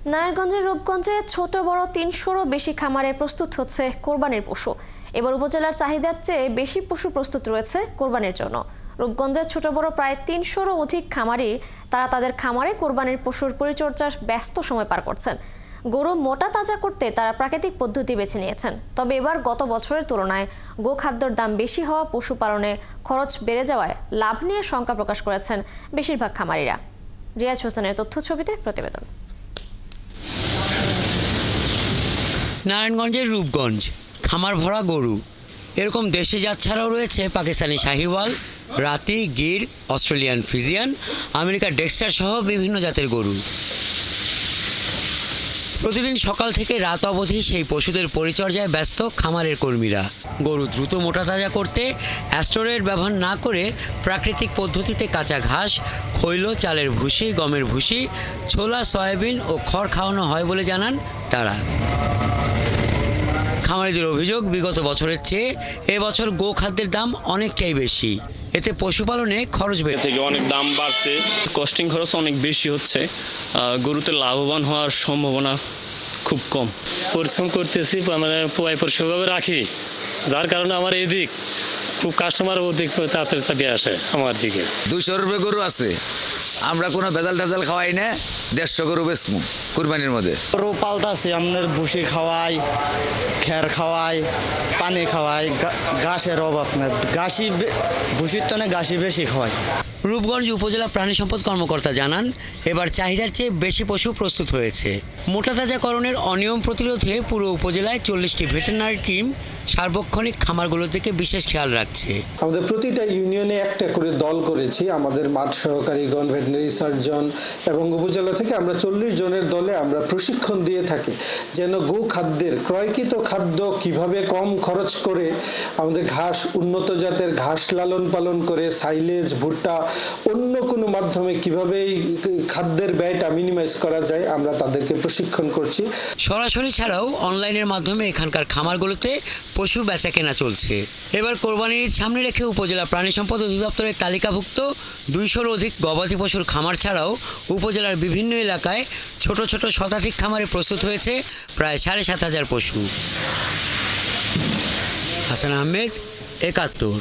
নারায়ণগঞ্জের রূপগঞ্জে ছোট বড় ৩০০-রও বেশি খামারে প্রস্তুত হচ্ছে কোরবানির পশু। এবার উপজেলার চাহিদার চেয়ে বেশি পশু প্রস্তুত রয়েছে কোরবানির জন্য। রূপগঞ্জের ছোট বড় প্রায় ৩০০-রও অধিক খামারি তারা তাদের খামারে কোরবানির পশুর পরিচর্যার ব্যস্ত সময় পার করছেন। গরু মোটা তাজা করতে তারা প্রাকৃতিক পদ্ধতি বেছে নিয়েছেন। তবে এবার গত বছরের তুলনায় গোখাদ্যের দাম বেশি হওয়া, পশুপালনে খরচ বেড়ে যাওয়ায় লাভ নিয়ে শঙ্কা প্রকাশ করেছেন বেশিরভাগ খামারিরা। রিয়াজ হোসেনের তথ্য ছবিতে প্রতিবেদন। নারায়ণগঞ্জের রূপগঞ্জ, খামার ভরা গরু। এরকম দেশি জাত ছাড়াও রয়েছে পাকিস্তানি শাহিওয়াল, রাতি, গির, অস্ট্রেলিয়ান ফ্রিজিয়ান, আমেরিকার ডেক্সটার সহ বিভিন্ন জাতের গরু। প্রতিদিন সকাল থেকে রাত অবধি সেই পশুদের পরিচর্যায় ব্যস্ত খামারের কর্মীরা। গরু দ্রুত মোটা তাজা করতে অ্যাস্টোরের ব্যবহার না করে প্রাকৃতিক পদ্ধতিতে কাঁচা ঘাস, খৈল, চালের ভুসি, গমের ভুসি, ছোলা, সয়াবিন ও খড় খাওয়ানো হয় বলে জানান তারা। খামারিদের অভিযোগ, বিগত বছরের চেয়ে এবছর গোখাদ্যের দাম অনেকটাই বেশি। এতে পশুপালনে খরচ বেড়ে থেকে অনেক দাম বাড়ছে, কস্টিং খরচ অনেক বেশি হচ্ছে। গরুতে লাভবান হওয়ার সম্ভাবনা খুব কম। পরিশ্রম করতেছি, মানে পরিষেবাভাবে রাখি, যার কারণে আমার এদিক খুব কাস্টমার অধিক তাড়াতাড়ি চাপে আসে আমার দিকে। 200 রুপয়ে গরু আছে, আমরা কোনো ভেজাল টেজাল খাওয়াই না। 150 গরু বেচমু কুরবানির মধ্যে। গরু পাল্টাছি, আমাদের ভুসি খাওয়াই, খের খাওয়াই, পানি খাওয়াই, ঘাসের অভাব না, ঘাসি ভুসির তো ঘাসি বেশি খাওয়াই। রূপগঞ্জ উপজেলা প্রাণী সম্পদ কর্মকর্তা জানান, এবার চাহিদার চেয়ে বেশি পশু প্রস্তুত হয়েছে। মোটা তাজাকরণের অনিয়ম প্রতিরোধে পুরো উপজেলায় 40টি ভেটেরিনারি টিম সার্বক্ষণিক খামারগুলোর দিকে বিশেষ খেয়াল রাখছে। আমাদের প্রতিটা ইউনিয়নে একটা করে দল করেছি, আমাদের মাঠ সহকারীগণ, ভেটেরিনারি সার্জন এবং উপজেলা থেকে আমরা 40 জনের দলে আমরা প্রশিক্ষণ দিয়ে থাকি, যেন গো খাদ্যের ক্রয়কৃত খাদ্য কিভাবে কম খরচ করে আমাদের ঘাস, উন্নত জাতের ঘাস লালন পালন করে সাইলেজ, ভুট্টা, অন্য কোনো মাধ্যমে কিভাবে এই খাদ্যের ব্যয়টা মিনিমাইজ করা যায়, আমরা তাদেরকে প্রশিক্ষণ করছি। সরাসরি ছাড়াও অনলাইনের মাধ্যমে এখানকার খামারগুলোতে পশু বেচা কেনা চলছে। এবার কোরবানির ঈদ সামনে রেখে উপজেলা প্রাণী সম্পদ অধিদপ্তরের তালিকাভুক্ত 200-র অধিক গবাদি পশুর খামার ছাড়াও উপজেলার বিভিন্ন এলাকায় ছোট ছোট শতাধিক খামারে প্রস্তুত হয়েছে প্রায় 7,500 পশু। হাসান আহমেদ, 71।